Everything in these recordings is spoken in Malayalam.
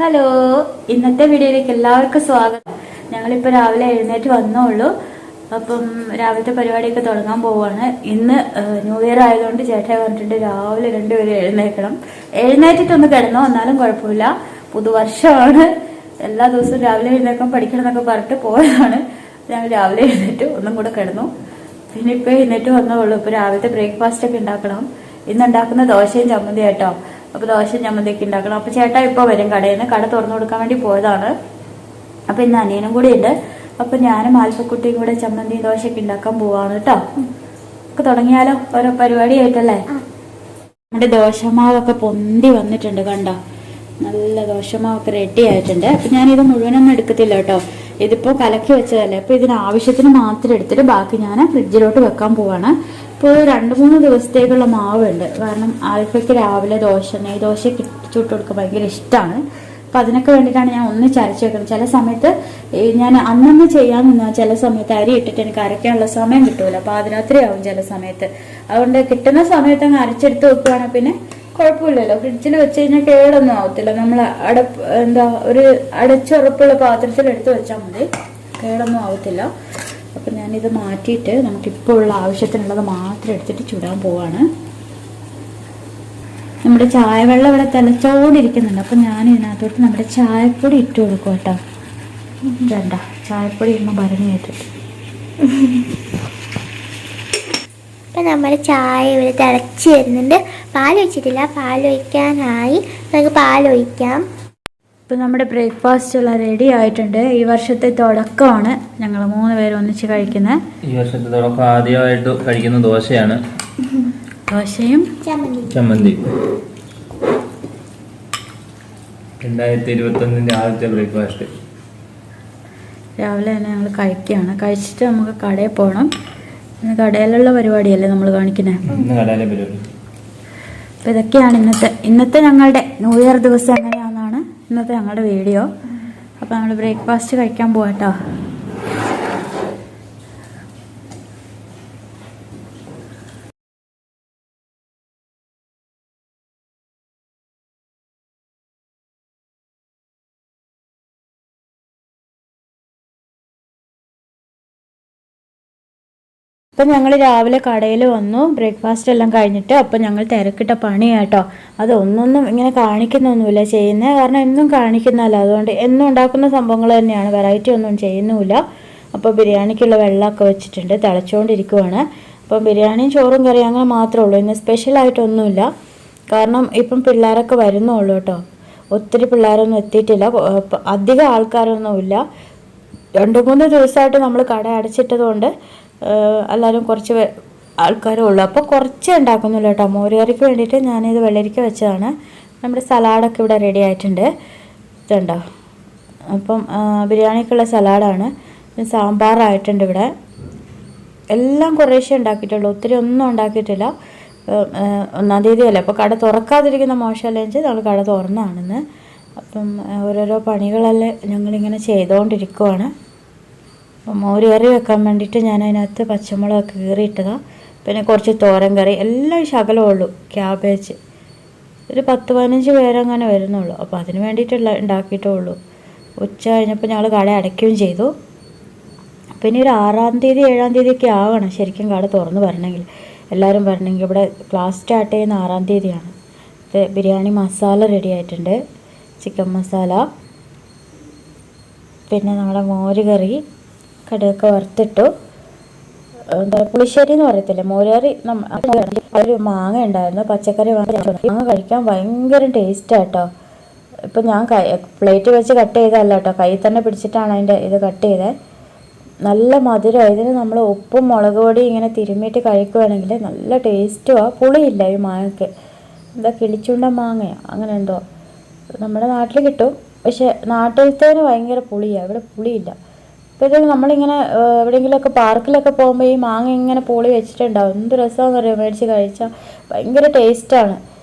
ഹലോ, ഇന്നത്തെ വീഡിയോയിലേക്ക് എല്ലാവർക്കും സ്വാഗതം. ഞങ്ങളിപ്പോൾ രാവിലെ എഴുന്നേറ്റ് വന്നോളൂ. അപ്പം രാവിലത്തെ പരിപാടിയൊക്കെ തുടങ്ങാൻ പോവാണ്. ഇന്ന് ന്യൂ ഇയർ ആയതുകൊണ്ട് ചേട്ടായി പറഞ്ഞിട്ടുണ്ട് രാവിലെ രണ്ടുപേരും എഴുന്നേറ്റിട്ടൊന്ന് കിടന്നോ, എന്നാലും കുഴപ്പമില്ല. പുതുവർഷമാണ്, എല്ലാ ദിവസവും രാവിലെ എഴുന്നേക്കാൻ പഠിക്കണം എന്നൊക്കെ പറഞ്ഞിട്ട് പോയതാണ്. ഞങ്ങൾ രാവിലെ എഴുന്നേറ്റ് ഒന്നും കൂടെ കിടന്നു. പിന്നെ ഇപ്പം എഴുന്നേറ്റ് വന്നോളൂ. ഇപ്പം രാവിലത്തെ ബ്രേക്ക്ഫാസ്റ്റ് ഒക്കെ ഉണ്ടാക്കണം. ഇന്ന് ഉണ്ടാക്കുന്ന ദോശയും ചമ്മന്തി കേട്ടോ. അപ്പോൾ ദോശയും ചമ്മന്തിയൊക്കെ ഉണ്ടാക്കണം. അപ്പോൾ ചേട്ടാ ഇപ്പോൾ വരും കടയിൽ നിന്ന്. കട തുറന്നു കൊടുക്കാൻ വേണ്ടി പോയതാണ്. അപ്പോൾ ഇന്ന് അനിയനും കൂടി ഉണ്ട്. അപ്പോൾ ഞാനും ആൽഫക്കുട്ടിയും കൂടെ ചമ്മന്തിയും ദോശയൊക്കെ ഉണ്ടാക്കാൻ പോവാണ് കേട്ടോ. ഒക്കെ തുടങ്ങിയാലോ, ഓരോ പരിപാടിയായിട്ടല്ലേ. നമ്മുടെ ദോശമാവൊക്കെ പൊന്തി വന്നിട്ടുണ്ട്, കണ്ടോ. നല്ല ദോശമാവൊക്കെ റെഡി ആയിട്ടുണ്ട്. അപ്പം ഞാനിത് മുഴുവനൊന്നും എടുക്കത്തില്ല കേട്ടോ. ഇതിപ്പോൾ കലക്കി വെച്ചതല്ലേ, അപ്പോൾ ഇതിന് ആവശ്യത്തിന് മാത്രം എടുത്തിട്ട് ബാക്കി ഞാൻ ഫ്രിഡ്ജിലോട്ട് വെക്കാൻ പോവാണ്. ഇപ്പോൾ 2-3 ദിവസത്തേക്കുള്ള മാവുണ്ട്. കാരണം ആൽഫയ്ക്ക് രാവിലെ നെയ് ദോശ ചുട്ട് കൊടുക്കാൻ ഭയങ്കര ഇഷ്ടമാണ്. അപ്പം അതിനൊക്കെ വേണ്ടിയിട്ടാണ് ഞാൻ ഒന്നിച്ചരച്ച് വെക്കുന്നത്. ചില സമയത്ത് ഞാൻ അന്നന്ന് ചെയ്യാൻ നിന്നാൽ ചില സമയത്ത് അരി ഇട്ടിട്ട് എനിക്ക് അരയ്ക്കാനുള്ള സമയം കിട്ടൂല. അപ്പോൾ അതിരാത്രിയാവും ചില സമയത്ത്. അതുകൊണ്ട് കിട്ടുന്ന സമയത്ത് അങ്ങ് അരച്ചെടുത്ത് വെക്കുകയാണെങ്കിൽ പിന്നെ കുഴപ്പമില്ലല്ലോ. ഫ്രിഡ്ജിൽ വെച്ച് കഴിഞ്ഞാൽ കേടൊന്നും ആവത്തില്ല. നമ്മൾ ഒരു അടച്ചുറപ്പുള്ള പാത്രത്തിൽ എടുത്ത് വെച്ചാൽ മതി, കേടൊന്നും ആവത്തില്ല. അപ്പം ഞാനിത് മാറ്റിയിട്ട് നമുക്കിപ്പോൾ ഉള്ള ആവശ്യത്തിനുള്ളത് മാത്രം എടുത്തിട്ട് ചുടാൻ പോവാണ്. നമ്മുടെ ചായവെള്ളം ഇവിടെ തിളച്ചോണ്ടിരിക്കുന്നുണ്ട്. അപ്പം ഞാൻ ഇതിനകത്തോട്ട് നമ്മുടെ ചായപ്പൊടി ഇട്ട് കൊടുക്കും കേട്ടോ. വേണ്ട, ചായപ്പൊടി ഇടുമ്പോൾ ഭരണിയായിട്ട്. ഇപ്പം നമ്മുടെ ചായ ഇവിടെ തിളച്ച് വരുന്നുണ്ട്. പാൽ ഒഴിച്ചിട്ടില്ല, പാൽ ഒഴിക്കാനായി. നമുക്ക് പാൽ ഒഴിക്കാം. ഇപ്പം നമ്മുടെ ബ്രേക്ക്ഫാസ്റ്റ് എല്ലാം റെഡി ആയിട്ടുണ്ട്. ഈ വർഷത്തെ തുടക്കമാണ് ഞങ്ങൾ 3 പേരും ഒന്നിച്ച് കഴിക്കുന്നത്. ഈ വർഷത്തെ തുടക്കം ആദ്യമായിട്ട് കഴിക്കുന്ന ദോശയാണ്. ദോശയും ചമ്മന്തി. 2021 ആദ്യത്തെ ബ്രേക്ക്ഫാസ്റ്റ് രാവിലെ തന്നെ ഞങ്ങൾ കഴിക്കുകയാണ്. കഴിച്ചിട്ട് നമുക്ക് കടയിൽ പോകണം. കടയിലുള്ള പരിപാടിയല്ലേ നമ്മൾ കാണിക്കുന്നത്. അപ്പം ഇതൊക്കെയാണ് ഇന്നത്തെ ഞങ്ങളുടെ ന്യൂ ഇയർ ദിവസം എങ്ങനെയാണെന്നാണ് ഇന്നത്തെ ഞങ്ങളുടെ വീഡിയോ. അപ്പോൾ നമ്മൾ ബ്രേക്ക്ഫാസ്റ്റ് കഴിക്കാൻ പോകട്ടോ. അപ്പം ഞങ്ങൾ രാവിലെ കടയിൽ വന്നു, ബ്രേക്ക്ഫാസ്റ്റ് എല്ലാം കഴിഞ്ഞിട്ട്. അപ്പം ഞങ്ങൾ തിരക്കിട്ട പണിയാട്ടോ. അത് ഒന്നൊന്നും ഇങ്ങനെ കാണിക്കുന്നൊന്നുമില്ല ചെയ്യുന്നത്. കാരണം എന്നും കാണിക്കുന്നതല്ല, അതുകൊണ്ട് എന്നും ഉണ്ടാക്കുന്ന സംഭവങ്ങൾ തന്നെയാണ്, വെറൈറ്റി ഒന്നും ചെയ്യുന്നുമില്ല. അപ്പോൾ ബിരിയാണിക്കുള്ള വെള്ളമൊക്കെ വെച്ചിട്ടുണ്ട്, തിളച്ചുകൊണ്ടിരിക്കുവാണ്. അപ്പം ബിരിയാണിയും ചോറും കറിയും അങ്ങനെ മാത്രമേ ഉള്ളൂ. ഇന്ന് സ്പെഷ്യലായിട്ടൊന്നുമില്ല. കാരണം ഇപ്പം പിള്ളേരൊക്കെ വരുന്നുള്ളൂ കേട്ടോ. ഒത്തിരി പിള്ളേരൊന്നും എത്തിയിട്ടില്ല, അധികം ആൾക്കാരൊന്നുമില്ല. 2-3 ദിവസമായിട്ട് നമ്മൾ കട അടച്ചിട്ടതുകൊണ്ട് എല്ലാവരും കുറച്ച് ആൾക്കാരേ ഉള്ളൂ. അപ്പോൾ കുറച്ചേ ഉണ്ടാക്കുന്നില്ല കേട്ടോ. മോരുകറിക്ക് വേണ്ടിയിട്ട് ഞാനിത് വെള്ളരിക്ക വെച്ചതാണ്. നമ്മുടെ സലാഡൊക്കെ ഇവിടെ റെഡി ആയിട്ടുണ്ട്, ഇതുണ്ടോ. അപ്പം ബിരിയാണിക്കുള്ള സലാഡാണ്. സാമ്പാറായിട്ടുണ്ട് ഇവിടെ. എല്ലാം കുറേശ്ശേ ഉണ്ടാക്കിയിട്ടുള്ളൂ, ഒത്തിരി ഒന്നും ഉണ്ടാക്കിയിട്ടില്ല. 1-ാം തീയതി അല്ലേ, അപ്പോൾ കട തുറക്കാതിരിക്കുന്ന മോശമല്ലേ വെച്ചാൽ നമ്മൾ കട തുറന്നാണെന്ന്. അപ്പം ഓരോരോ പണികളല്ലേ ഞങ്ങളിങ്ങനെ ചെയ്തുകൊണ്ടിരിക്കുവാണ്. അപ്പം മോര് കറി വെക്കാൻ വേണ്ടിയിട്ട് ഞാൻ അതിനകത്ത് പച്ചമുളകൊക്കെ കീറിയിട്ടതാണ്. പിന്നെ കുറച്ച് തോരൻ കറി, എല്ലാം ശകലമുള്ളൂ. ക്യാബേജ് ഒരു 10-15 പേരങ്ങനെ വരുന്നുള്ളൂ. അപ്പോൾ അതിന് വേണ്ടിയിട്ടുള്ള ഉണ്ടാക്കിയിട്ടേ ഉള്ളൂ. ഉച്ച കഴിഞ്ഞപ്പോൾ ഞങ്ങൾ കട അടയ്ക്കുകയും ചെയ്തു. പിന്നെ ഒരു 6-ാം തീയതി 7-ാം തീയതിയൊക്കെ ആവണം ശരിക്കും കട തുറന്ന് വരണമെങ്കിൽ, എല്ലാവരും വരണമെങ്കിൽ. ഇവിടെ ക്ലാസ് സ്റ്റാർട്ട് ചെയ്യുന്ന 6-ാം തീയതിയാണ്. ഇത് ബിരിയാണി മസാല റെഡി ആയിട്ടുണ്ട്, ചിക്കൻ മസാല. പിന്നെ നമ്മുടെ മോര് കറി, കടുകൊക്കെ വറുത്തിട്ടു. പുളിശ്ശേരി എന്ന് പറയത്തില്ലേ, മോരുകറി. ഒരു മാങ്ങ ഉണ്ടായിരുന്നു, പച്ചക്കറി. മാങ്ങ കഴിക്കാൻ ഭയങ്കര ടേസ്റ്റാട്ടോ. ഇപ്പം ഞാൻ പ്ലേറ്റ് വെച്ച് കട്ട് ചെയ്തതല്ല കേട്ടോ, കയ്യിൽ തന്നെ പിടിച്ചിട്ടാണ് അതിൻ്റെ ഇത് കട്ട് ചെയ്തത്. നല്ല മധുരം. ഇതിന് നമ്മൾ ഉപ്പും മുളക് പൊടി ഇങ്ങനെ തിരുമ്മിയിട്ട് കഴിക്കുകയാണെങ്കിൽ നല്ല ടേസ്റ്റുമാണ്. പുളിയില്ല ഈ മാങ്ങയ്ക്ക്. കിളിച്ചുണ്ട മാങ്ങയാണ് അങ്ങനെ എന്തോ നമ്മുടെ നാട്ടിൽ കിട്ടും, പക്ഷെ നാട്ടിലത്തേന് ഭയങ്കര പുളിയാണ്, ഇവിടെ പുളിയില്ല. അപ്പോൾ ഇത് നമ്മളിങ്ങനെ എവിടെയെങ്കിലുമൊക്കെ പാർക്കിലൊക്കെ പോകുമ്പോൾ ഈ മാങ്ങ ഇങ്ങനെ പൊളി വെച്ചിട്ടുണ്ടാവും. എന്ത് രസമാണെന്ന് പറയുക, മേടിച്ച് കഴിച്ചാൽ ഭയങ്കര ടേസ്റ്റാണ്.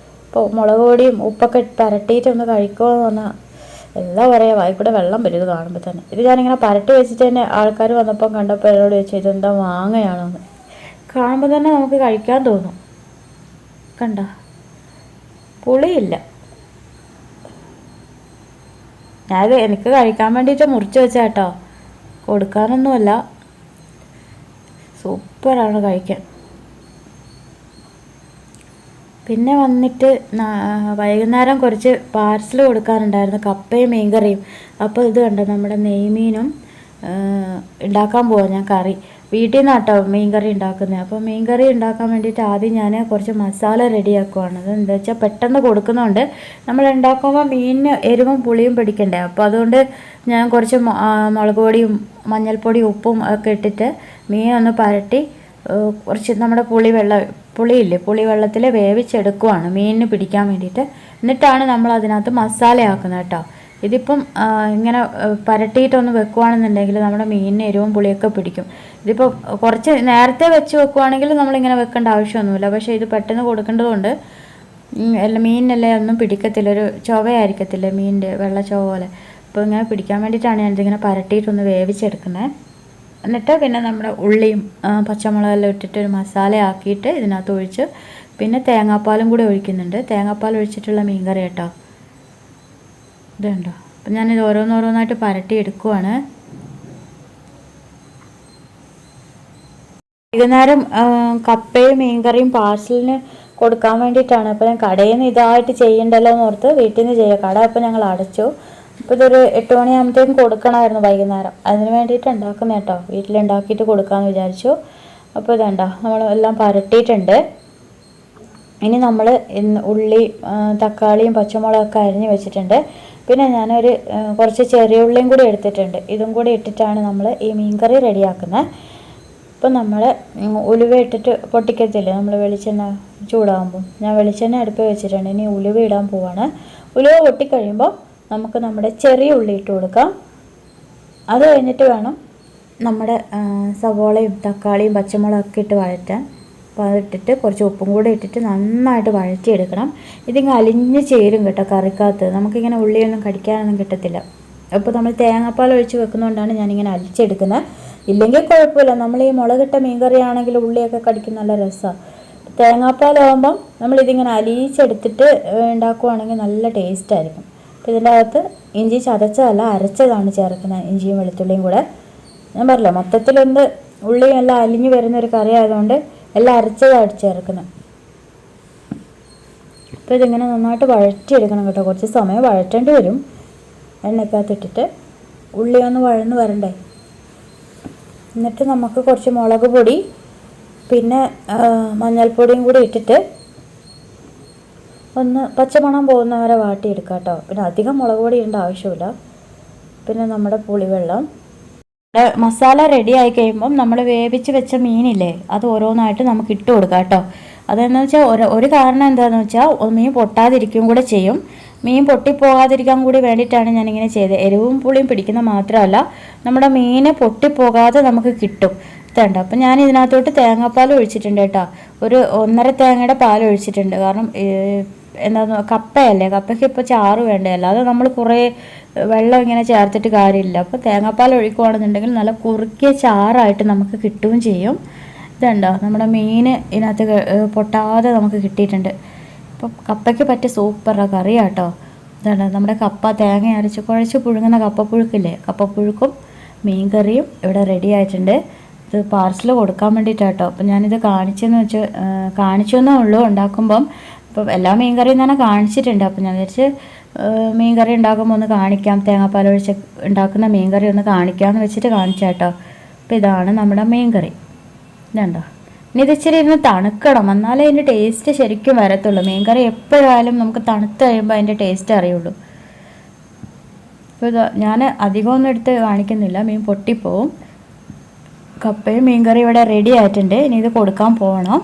ഇപ്പോൾ മുളക് പൊടിയും ഉപ്പൊക്കെ പരട്ടിയിട്ടൊന്ന് കഴിക്കുമെന്ന് പറഞ്ഞാൽ എന്താ പറയുക, വായിക്കൂടെ വെള്ളം വരും ഇത് കാണുമ്പോൾ തന്നെ. ഇത് ഞാനിങ്ങനെ പരട്ടി വെച്ചിട്ട് തന്നെ ആൾക്കാർ വന്നപ്പം കണ്ടപ്പോൾ എന്നോട് ചോദിച്ചു ഇതെന്താ മാങ്ങയാണോന്ന്. കാണുമ്പോൾ തന്നെ നമുക്ക് കഴിക്കാൻ തോന്നും. കണ്ട, പുളിയില്ല. ഞാനത് എനിക്ക് കഴിക്കാൻ വേണ്ടിയിട്ട് മുറിച്ച് വെച്ചാ കേട്ടോ, കൊടുക്കാനൊന്നുമല്ല. സൂപ്പറാണ് കഴിക്കാൻ. പിന്നെ വന്നിട്ട് വൈകുന്നേരം കുറച്ച് പാർസൽ കൊടുക്കാനുണ്ടായിരുന്നു, കപ്പയും മീൻകറിയും. അപ്പോൾ ഇത് കണ്ടോ, നമ്മുടെ നെയ്മീനും ഉണ്ടാക്കാൻ പോവാം ഞാൻ കറി. വീട്ടിൽ നിന്നാട്ടോ മീൻകറി ഉണ്ടാക്കുന്നത്. അപ്പോൾ മീൻകറി ഉണ്ടാക്കാൻ വേണ്ടിയിട്ട് ആദ്യം ഞാൻ കുറച്ച് മസാല റെഡിയാക്കുവാണ്. അത് എന്താ വെച്ചാൽ പെട്ടെന്ന് കൊടുക്കുന്നതുകൊണ്ട് നമ്മൾ ഉണ്ടാക്കുമ്പോൾ മീനിന് എരിവും പുളിയും പിടിക്കണ്ടേ. അപ്പോൾ അതുകൊണ്ട് ഞാൻ കുറച്ച് മുളക് പൊടിയും മഞ്ഞൾപ്പൊടിയും ഉപ്പും ഒക്കെ ഇട്ടിട്ട് മീൻ ഒന്ന് പരട്ടി കുറച്ച് നമ്മുടെ പുളി വെള്ളത്തിൽ വേവിച്ചെടുക്കുവാണ് മീനിന് പിടിക്കാൻ വേണ്ടിയിട്ട്. എന്നിട്ടാണ് നമ്മൾ അതിനകത്ത് മസാല ആക്കുന്നത് കേട്ടോ. ഇതിപ്പം ഇങ്ങനെ പരട്ടിയിട്ടൊന്ന് വെക്കുവാണെന്നുണ്ടെങ്കിൽ നമ്മുടെ മീനിന് എരിവും പുളിയൊക്കെ പിടിക്കും. ഇതിപ്പോൾ കുറച്ച് നേരത്തെ വെച്ച് വെക്കുവാണെങ്കിൽ നമ്മളിങ്ങനെ വെക്കേണ്ട ആവശ്യമൊന്നുമില്ല. പക്ഷേ ഇത് പെട്ടെന്ന് കൊടുക്കേണ്ടതുകൊണ്ട് മീനിനെല്ലാം ഒന്നും പിടിക്കത്തില്ല, ഒരു ചൊവയായിരിക്കത്തില്ല മീനിൻ്റെ വെള്ള ചൊവ പോലെ. അപ്പോൾ ഇങ്ങനെ പിടിക്കാൻ വേണ്ടിയിട്ടാണ് ഞാനിതിങ്ങനെ പരട്ടിയിട്ടൊന്ന് വേവിച്ചെടുക്കുന്നത്. എന്നിട്ട് പിന്നെ നമ്മുടെ ഉള്ളിയും പച്ചമുളകെല്ലാം ഇട്ടിട്ട് ഒരു മസാല ആക്കിയിട്ട് ഇതിനകത്ത് ഒഴിച്ച് പിന്നെ തേങ്ങാപ്പാലും കൂടി ഒഴിക്കുന്നുണ്ട്. തേങ്ങാപ്പാൽ ഒഴിച്ചിട്ടുള്ള മീൻകറി കേട്ടോ. ഇതുണ്ടോ. അപ്പം ഞാനിത് ഓരോന്നോരോന്നായിട്ട് പരട്ടി എടുക്കുവാണ്. വൈകുന്നേരം കപ്പയും മീൻകറിയും പാർസലിന് കൊടുക്കാൻ വേണ്ടിയിട്ടാണ്. അപ്പോൾ ഞാൻ കടയിൽ നിന്ന് ഇതായിട്ട് ചെയ്യണ്ടല്ലോ എന്ന് ഓർത്ത് വീട്ടിൽ നിന്ന് ചെയ്യാം. കട അപ്പോൾ ഞങ്ങൾ അടച്ചു. അപ്പോൾ ഇതൊരു 8 മണിയാകുമ്പോഴത്തേക്കും കൊടുക്കണമായിരുന്നു വൈകുന്നേരം. അതിന് വേണ്ടിയിട്ട് ഉണ്ടാക്കുന്ന കേട്ടോ, വീട്ടിലുണ്ടാക്കിയിട്ട് കൊടുക്കാമെന്ന് വിചാരിച്ചു. അപ്പോൾ ഇതുണ്ടോ, നമ്മൾ എല്ലാം പരട്ടിയിട്ടുണ്ട്. ഇനി നമ്മൾ ഉള്ളി തക്കാളിയും പച്ചമുളകൊക്കെ അരിഞ്ഞ് വെച്ചിട്ടുണ്ട്. പിന്നെ ഞാനൊരു കുറച്ച് ചെറിയ ഉള്ളിയും കൂടി എടുത്തിട്ടുണ്ട്. ഇതും കൂടി ഇട്ടിട്ടാണ് നമ്മൾ ഈ മീൻകറി റെഡിയാക്കുന്നത്. ഇപ്പം നമ്മൾ ഉലുവ ഇട്ടിട്ട് പൊട്ടിക്കത്തില്ലേ നമ്മൾ വെളിച്ചെണ്ണ ചൂടാകുമ്പോൾ, ഞാൻ വെളിച്ചെണ്ണ അടുപ്പ് വെച്ചിട്ടുണ്ട്. ഇനി ഉലുവ ഇടാൻ പോവാണ്. ഉലുവ പൊട്ടിക്കഴിയുമ്പോൾ നമുക്ക് നമ്മുടെ ചെറിയ ഉള്ളി ഇട്ട് കൊടുക്കാം. അത് കഴിഞ്ഞിട്ട് വേണം നമ്മുടെ സവോളയും തക്കാളിയും പച്ചമുളകൊക്കെ ഇട്ട് വഴറ്റാൻ. അപ്പോൾ അതിട്ടിട്ട് കുറച്ച് ഉപ്പും കൂടെ ഇട്ടിട്ട് നന്നായിട്ട് വഴറ്റിയെടുക്കണം. ഇതിങ്ങനെ അലിഞ്ഞ് ചേരും കേട്ടോ കറിക്കകത്ത്. നമുക്കിങ്ങനെ ഉള്ളിയൊന്നും കടിക്കാനൊന്നും കിട്ടത്തില്ല. അപ്പോൾ നമ്മൾ തേങ്ങാപ്പാൽ ഒഴിച്ച് വെക്കുന്നതുകൊണ്ടാണ് ഞാനിങ്ങനെ അലിച്ചെടുക്കുന്നത്. ഇല്ലെങ്കിൽ കുഴപ്പമില്ല, നമ്മൾ ഈ മുളകിട്ട മീൻകറി ആണെങ്കിൽ ഉള്ളിയൊക്കെ കടിക്കും, നല്ല രസമാണ്. തേങ്ങാപ്പാലാകുമ്പം നമ്മളിതിങ്ങനെ അലിയിച്ചെടുത്തിട്ട് ഉണ്ടാക്കുവാണെങ്കിൽ നല്ല ടേസ്റ്റായിരിക്കും. അപ്പോൾ ഇതിൻ്റെ അകത്ത് ഇഞ്ചി ചതച്ചതല്ല അരച്ചതാണ് ചേർക്കുന്നത്, ഇഞ്ചിയും വെളുത്തുള്ളിയും കൂടെ. ഞാൻ പറഞ്ഞില്ല മൊത്തത്തിലൊന്ന് ഉള്ളിയും എല്ലാം അലിഞ്ഞ് വരുന്നൊരു കറി ആയതുകൊണ്ട് എല്ലാം അരച്ചതായിട്ട് ചേർക്കുന്നത്. അപ്പോൾ ഇതിങ്ങനെ നന്നായിട്ട് വഴറ്റിയെടുക്കണം കേട്ടോ. കുറച്ച് സമയം വഴറ്റേണ്ടി വരും എണ്ണയ്ക്കകത്തിട്ടിട്ട്. ഉള്ളി ഒന്ന് വഴന്ന് വരണ്ടേ. എന്നിട്ട് നമുക്ക് കുറച്ച് മുളക് പൊടി പിന്നെ മഞ്ഞൾപ്പൊടിയും കൂടി ഇട്ടിട്ട് ഒന്ന് പച്ചമണം പോകുന്നവരെ വാട്ടിയെടുക്കാം കേട്ടോ. പിന്നെ അധികം മുളക് പൊടി ഇടേണ്ട ആവശ്യമില്ല. പിന്നെ നമ്മുടെ പുളിവെള്ളം. മസാല റെഡി ആയി കഴിയുമ്പം നമ്മൾ വേവിച്ച് വെച്ച മീനില്ലേ അത് ഓരോന്നായിട്ട് നമുക്ക് ഇട്ട് കൊടുക്കാം കേട്ടോ. അതെന്ന് വെച്ചാൽ ഒരു കാരണം എന്താണെന്ന് വെച്ചാൽ മീൻ പൊട്ടാതിരിക്കും കൂടെ ചെയ്യും. മീൻ പൊട്ടിപ്പോകാതിരിക്കാൻ കൂടി വേണ്ടിയിട്ടാണ് ഞാനിങ്ങനെ ചെയ്തത്. എരിവും പുളിയും പിടിക്കുന്ന മാത്രമല്ല നമ്മുടെ മീൻ പൊട്ടിപ്പോകാതെ നമുക്ക് കിട്ടും. ഇതുണ്ട്. അപ്പം ഞാൻ ഇതിനകത്തോട്ട് തേങ്ങാപ്പാൽ ഒഴിച്ചിട്ടുണ്ട് കേട്ടോ. ഒരു 1.5 തേങ്ങയുടെ പാൽ ഒഴിച്ചിട്ടുണ്ട്. കാരണം എന്താ കപ്പയല്ലേ, കപ്പയ്ക്ക് ഇപ്പോൾ ചാറ് വേണ്ടേ, അല്ലാതെ നമ്മൾ കുറേ വെള്ളം ഇങ്ങനെ ചേർത്തിട്ട് കാര്യമില്ല. അപ്പോൾ തേങ്ങാപ്പാൽ ഒഴിക്കുകയാണെന്നുണ്ടെങ്കിൽ നല്ല കുറുക്കിയ ചാറായിട്ട് നമുക്ക് കിട്ടുകയും ചെയ്യും. ഇതുണ്ടോ, നമ്മുടെ മീൻ ഇതിനകത്ത് പൊട്ടാതെ നമുക്ക് കിട്ടിയിട്ടുണ്ട്. അപ്പം കപ്പയ്ക്ക് പറ്റിയ സൂപ്പറാണ് കറി കേട്ടോ. ഇതാണ് നമ്മുടെ കപ്പ തേങ്ങ അരച്ച് കുഴച്ച് പുഴുങ്ങുന്ന കപ്പപ്പുഴുക്കില്ലേ, കപ്പപ്പുഴുക്കും മീൻ കറിയും ഇവിടെ റെഡി ആയിട്ടുണ്ട്. ഇത് പാർസൽ കൊടുക്കാൻ വേണ്ടിയിട്ടാട്ടോ. അപ്പം ഞാനിത് കാണിച്ചെന്നേ ഉള്ളൂ ഉണ്ടാക്കുമ്പം. ഇപ്പം എല്ലാ മീൻ കറിയും തന്നെ കാണിച്ചിട്ടുണ്ട്. അപ്പം ഞാൻ വിചാരിച്ച് മീൻ കറി ഉണ്ടാക്കുമ്പോൾ ഒന്ന് കാണിക്കാം, തേങ്ങാപ്പാൽ ഒഴിച്ച് ഉണ്ടാക്കുന്ന മീൻ കറി ഒന്ന് കാണിക്കാമെന്ന് വെച്ചിട്ട് കാണിച്ചാട്ടോ. അപ്പോൾ ഇതാണ് നമ്മുടെ മീൻ കറി. ഇതുണ്ടോ. ഇനി ഇത് ഇച്ചിരി ഇരുന്ന് തണുക്കണം, എന്നാലേ അതിൻ്റെ ടേസ്റ്റ് ശരിക്കും വരത്തുള്ളൂ. മീൻ കറി എപ്പോഴായാലും നമുക്ക് തണുത്ത് കഴിയുമ്പോൾ അതിൻ്റെ ടേസ്റ്റ് അറിയുള്ളൂ. അപ്പോൾ ഇത് ഞാൻ അധികമൊന്നും എടുത്ത് കാണിക്കുന്നില്ല, മീൻ പൊട്ടിപ്പോവും. കപ്പയും മീൻ കറി ഇവിടെ റെഡി ആയിട്ടുണ്ട്. ഇനി ഇത് കൊടുക്കാൻ പോകണം.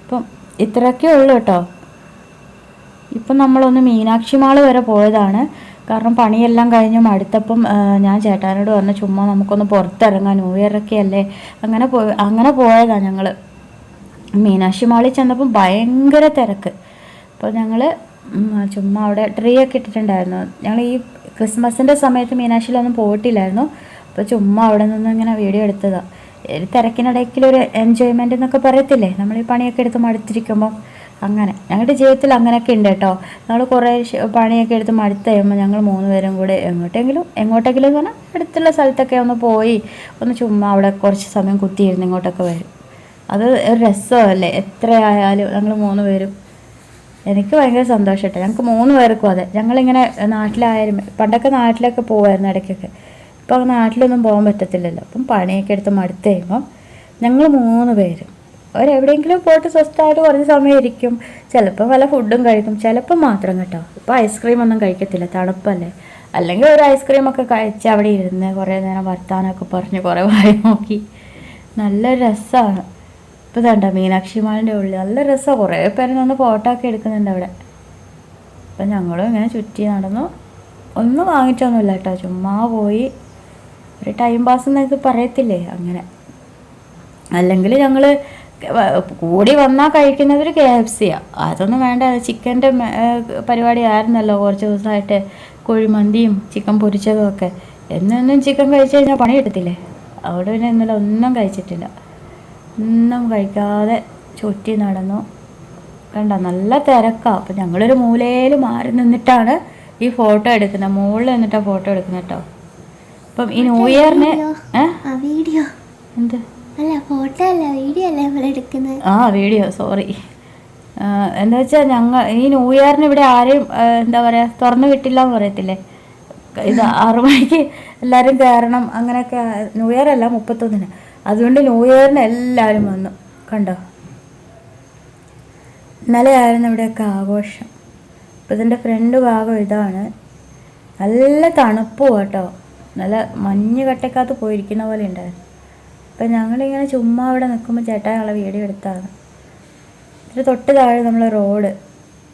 അപ്പം ഇത്രയൊക്കെ ഉള്ളൂ കേട്ടോ. ഇപ്പം നമ്മളൊന്ന് മീനാക്ഷി മാൾ വരെ പോയതാണ്. കാരണം പണിയെല്ലാം കഴിഞ്ഞ് മടുത്തപ്പം ഞാൻ ചേട്ടാനോട് പറഞ്ഞു ചുമ്മാ നമുക്കൊന്ന് പുറത്തിറങ്ങാം, ന്യൂ ഇയറൊക്കെ അല്ലേ, അങ്ങനെ പോയതാണ് ഞങ്ങൾ. മീനാക്ഷി മാളിൽ ചെന്നപ്പം ഭയങ്കര തിരക്ക്. അപ്പോൾ ഞങ്ങൾ ചുമ്മാ അവിടെ ട്രീ ഒക്കെ ഇട്ടിട്ടുണ്ടായിരുന്നു. ഞങ്ങൾ ഈ ക്രിസ്മസിൻ്റെ സമയത്ത് മീനാക്ഷിയിലൊന്നും പോയിട്ടില്ലായിരുന്നു. അപ്പോൾ ചുമ്മാ അവിടെ നിന്ന് ഇങ്ങനെ വീഡിയോ എടുത്തതാണ്. തിരക്കിനിടയ്ക്കിലൊരു എൻജോയ്മെൻ്റ് എന്നൊക്കെ പറയത്തില്ലേ, നമ്മൾ ഈ പണിയൊക്കെ എടുത്ത് മടുത്തിരിക്കുമ്പം അങ്ങനെ ഞങ്ങളുടെ ജീവിതത്തിൽ അങ്ങനെയൊക്കെ ഉണ്ട് കേട്ടോ. നമ്മൾ കുറേ പണിയൊക്കെ എടുത്ത് മടുത്ത് കഴിയുമ്പോൾ ഞങ്ങൾ 3 പേരും കൂടെ എങ്ങോട്ടെങ്കിലും എന്ന് പറഞ്ഞാൽ അടുത്തുള്ള സ്ഥലത്തൊക്കെ ഒന്ന് പോയി ഒന്ന് ചുമ്മാ അവിടെ കുറച്ച് സമയം കുത്തിയിരുന്ന് ഇങ്ങോട്ടൊക്കെ വരും. അത് ഒരു രസമല്ലേ, എത്രയായാലും ഞങ്ങൾ 3 പേരും. എനിക്ക് ഭയങ്കര സന്തോഷമായിട്ട്. ഞങ്ങൾക്ക് 3 പേർക്കും അതെ. ഞങ്ങളിങ്ങനെ നാട്ടിലായാലും പണ്ടൊക്കെ നാട്ടിലൊക്കെ പോകുമായിരുന്നു ഇടയ്ക്കൊക്കെ. ഇപ്പോൾ നാട്ടിലൊന്നും പോകാൻ പറ്റത്തില്ലല്ലോ. അപ്പം പണിയൊക്കെ എടുത്ത് മടുത്ത് കഴിയുമ്പം ഞങ്ങൾ 3 പേരും എവിടെയെങ്കിലും പോയിട്ട് സ്വസ്ഥമായിട്ട് കുറച്ച് സമയം ഇരിക്കും. ചിലപ്പോൾ വല്ല ഫുഡും കഴിക്കും, ചിലപ്പോൾ മാത്രം കേട്ടോ. ഇപ്പോൾ ഐസ്ക്രീം ഒന്നും കഴിക്കത്തില്ല, തണുപ്പല്ലേ. അല്ലെങ്കിൽ ഒരു ഐസ്ക്രീമൊക്കെ കഴിച്ച് അവിടെ ഇരുന്ന് കുറേ നേരം വർത്താനമൊക്കെ പറഞ്ഞ് കുറേ വായി നോക്കി നല്ല രസമാണ്. ഇപ്പോൾ ഇതണ്ട മീനാക്ഷി മാളിൻ്റെ ഉള്ളിൽ നല്ല രസമാണ്. കുറേ പേര് നിന്ന് ഫോട്ടോ ഒക്കെ എടുക്കുന്നുണ്ട് അവിടെ. അപ്പം ഞങ്ങളും ഇങ്ങനെ ചുറ്റി നടന്നു. ഒന്നും വാങ്ങിച്ചൊന്നുമില്ല കേട്ടോ, ചുമ്മാ പോയി ഒരു ടൈം പാസ് എന്നൊക്കെ പറയത്തില്ലേ, അങ്ങനെ. അല്ലെങ്കിൽ ഞങ്ങൾ കൂടി വന്നാൽ കഴിക്കുന്നത് ഒരു KFC-യാണ്. അതൊന്നും വേണ്ട, ചിക്കൻ്റെ പരിപാടി ആയിരുന്നല്ലോ കുറച്ച് ദിവസമായിട്ട്. കുഴിമന്തിയും ചിക്കൻ പൊരിച്ചതും ഒക്കെ. എന്നും ചിക്കൻ കഴിച്ച് കഴിഞ്ഞാൽ പണി കിട്ടത്തില്ലേ. അവിടെ പിന്നെ ഇന്നലെ ഒന്നും കഴിച്ചിട്ടില്ല. ഒന്നും കഴിക്കാതെ ചുറ്റി നടന്നു. കണ്ട നല്ല തിരക്കാണ്. അപ്പം ഞങ്ങളൊരു മൂലയിൽ മാറി നിന്നിട്ടാണ് ഈ ഫോട്ടോ എടുക്കുന്നത്. മുകളിൽ നിന്നിട്ടാണ് ഫോട്ടോ എടുക്കുന്നത് കേട്ടോ. അപ്പം ഈ ന്യൂ ഇയറിന് വീഡിയോ എന്ത് അല്ല, ഫോട്ടോ അല്ല വീഡിയോ അല്ലേ നമ്മൾ എടുക്കുന്നത്. Video, sorry. എന്താ വെച്ചാൽ ഈ ന്യൂ ഇയറിന് ഇവിടെ ആരെയും എന്താ പറയുക തുറന്നു വിട്ടില്ല എന്ന് പറയത്തില്ലേ. ഇത് 6 മണിക്ക് എല്ലാവരും കയറണം അങ്ങനെയൊക്കെ. ന്യൂ ഇയർ അല്ല 31-ന്. അതുകൊണ്ട് ന്യൂ ഇയറിന് എല്ലാവരും വന്നു. കണ്ടോ, ഇന്നലെ ആയിരുന്നു ഇവിടെയൊക്കെ ആഘോഷം. അപ്പോൾ ഇതിൻ്റെ ഫ്രണ്ട് ഭാഗം ഇതാണ്. നല്ല തണുപ്പും കേട്ടോ. നല്ല മഞ്ഞ് കട്ടക്കകത്ത് പോയിരിക്കുന്ന പോലെ ഉണ്ടായിരുന്നു. അപ്പം ഞങ്ങളിങ്ങനെ ചുമ്മാ അവിടെ നിൽക്കുമ്പോൾ ചേട്ടാ ഞങ്ങളെ വീഡിയോ എടുത്താണ്. ഇതിന് തൊട്ട് താഴെ നമ്മളെ റോഡ്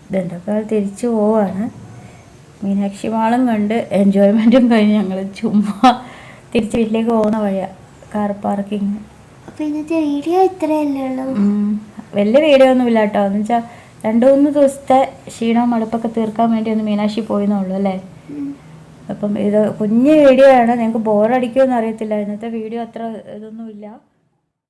ഇതുണ്ട്. അപ്പോൾ അത് തിരിച്ചു പോവാണ്. മീനാക്ഷി മാളും കണ്ട് എൻജോയ്മെൻറ്റും കഴിഞ്ഞ് ഞങ്ങൾ ചുമ്മാ തിരിച്ച് വീട്ടിലേക്ക് പോകുന്ന വഴിയാണ്. Car parking. അപ്പോൾ ഇന്നത്തെ വീഡിയോ ഇത്രയല്ലേ ഉള്ളൂ. വലിയ വീഡിയോ ഒന്നുമില്ല കേട്ടോ. എന്ന് വെച്ചാൽ 2-3 ദിവസത്തെ ക്ഷീണവും മടുപ്പൊക്കെ തീർക്കാൻ വേണ്ടി ഒന്ന് മീനാക്ഷി പോയെന്നുള്ളൂ അല്ലേ. അപ്പം ഇത് കുഞ്ഞ് വീഡിയോ ആണ്. ഞങ്ങൾക്ക് ബോറടിക്കുമെന്ന് അറിയത്തില്ല. ഇന്നത്തെ വീഡിയോ അത്ര ഇതൊന്നുമില്ല.